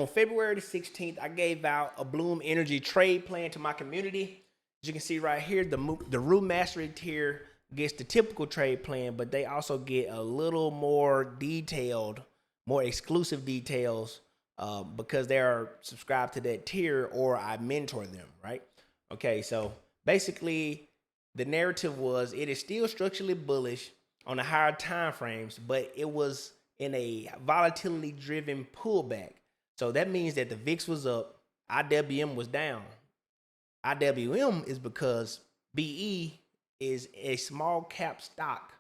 February the 16th, I gave out a Bloom Energy trade plan to my community. As you can see right here, the Roux Mastery tier gets the typical trade plan, but they also get a little more detailed, more exclusive details because they are subscribed to that tier or I mentor them, right? Okay, so basically the narrative was it is still structurally bullish on the higher time frames, but it was in a volatility driven pullback. So that means that the VIX was up, IWM was down. IWM is because BE is a small cap stock.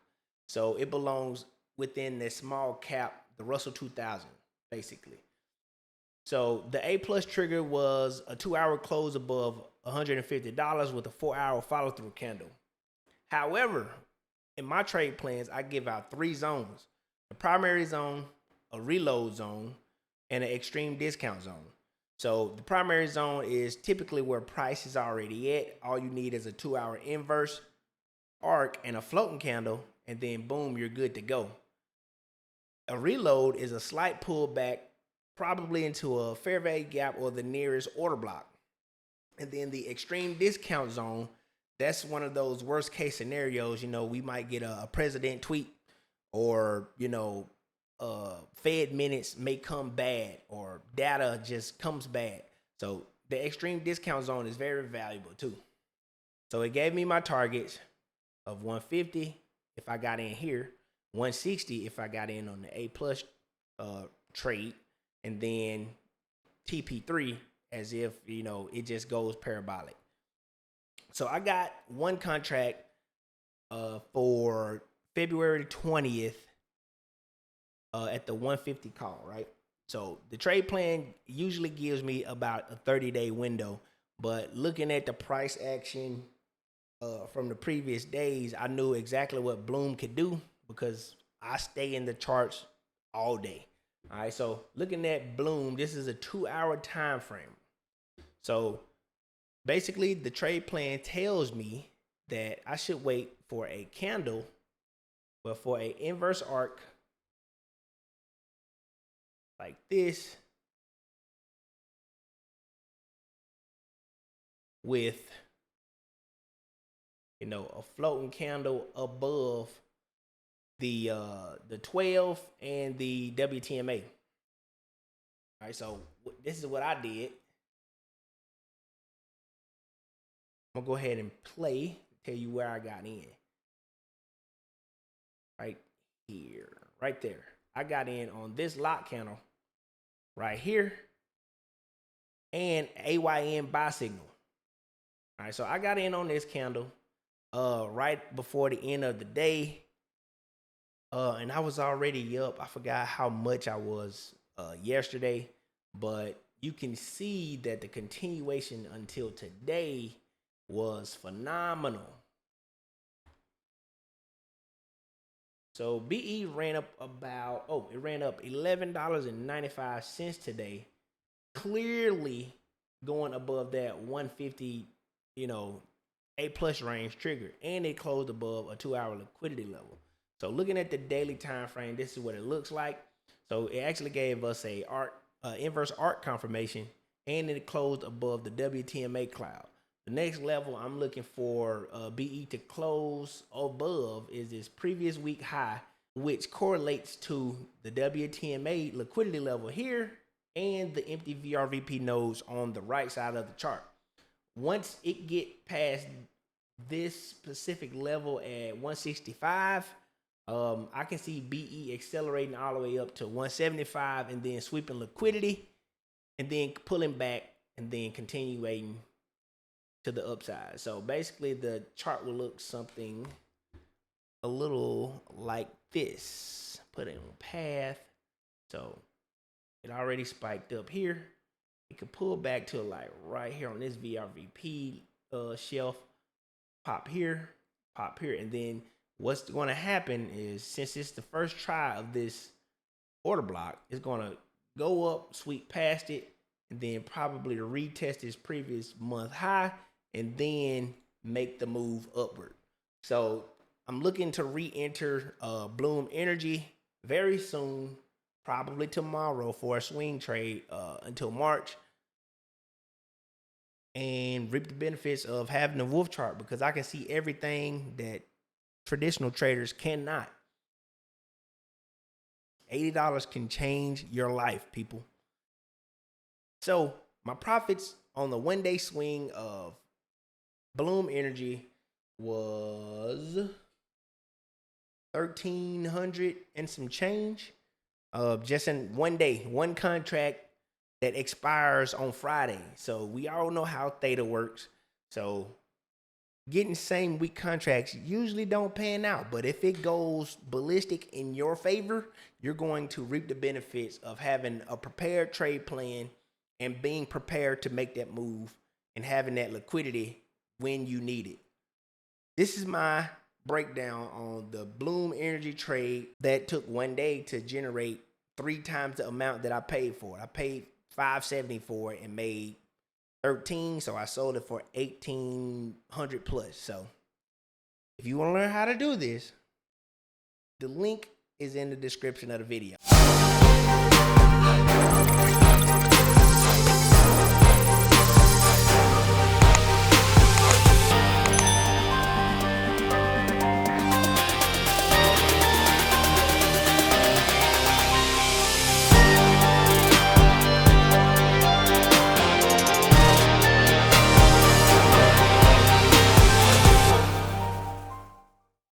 So it belongs within the small cap, the Russell 2000, basically. So the A plus trigger was a 2-hour close above $150 with a 4-hour follow through candle. However, in my trade plans, I give out 3 zones: a primary zone, a reload zone, and an extreme discount zone. So the primary zone is typically where price is already at. All you need is a 2-hour inverse arc and a floating candle, and then boom, you're good to go. A reload is a slight pullback, probably into a fair value gap or the nearest order block. And then the extreme discount zone, that's one of those worst case scenarios. We might get a president tweet, or Fed minutes may come bad, or data just comes bad. So the extreme discount zone is very valuable too. So it gave me my targets of 150 if I got in here, 160 if I got in on the A plus trade, and then TP3 as if it just goes parabolic. So I got one contract for February 20th at the 150 call, right? So the trade plan usually gives me about a 30-day window, but looking at the price action from the previous days, I knew exactly what Bloom could do because I stay in the charts all day. All right, so looking at Bloom, this is a 2-hour time frame. So basically, the trade plan tells me that I should wait for a candle, but for an inverse arc like this with a floating candle above the 12 and the WTMA. All right, so this is what I did. I'm gonna go ahead and tell you where I got in. Right here, right there. I got in on this lock candle right here and AYN buy signal. All right, so I got in on this candle right before the end of the day. And I was already up. I forgot how much I was yesterday, but you can see that the continuation until today was phenomenal. So BE ran up it ran up $11.95 today, clearly going above that 150, A plus range trigger, and it closed above a 2-hour liquidity level. So looking at the daily time frame, this is what it looks like. So it actually gave us a inverse arc confirmation, and it closed above the WTMA cloud. The next level I'm looking for BE to close above is this previous week high, which correlates to the WTMA liquidity level here and the empty VRVP nodes on the right side of the chart. Once it get past this specific level at 165, I can see BE accelerating all the way up to 175 and then sweeping liquidity and then pulling back and then continuing to the upside. So basically the chart will look something a little like this. Put it on path. So it already spiked up here. It could pull back to like right here on this VRVP shelf. Pop here, and then what's going to happen is, since it's the first try of this order block, it's going to go up, sweep past it, and then probably retest its previous month high, and then make the move upward. So I'm looking to re-enter Bloom Energy very soon, probably tomorrow for a swing trade until March, and reap the benefits of having a wolf chart, because I can see everything that traditional traders cannot. $80 can change your life, people. So my profits on the 1 day swing of Bloom Energy was 1,300 and some change. Just in 1 day, one contract that expires on Friday. So we all know how theta works. So getting same week contracts usually don't pan out, but if it goes ballistic in your favor, you're going to reap the benefits of having a prepared trade plan and being prepared to make that move and having that liquidity when you need it. This is my breakdown on the Bloom Energy trade that took 1 day to generate 3 times the amount that I paid for it. I paid $570 for it and made 13, so I sold it for 1,800 plus. So if you want to learn how to do this, the link is in the description of the video.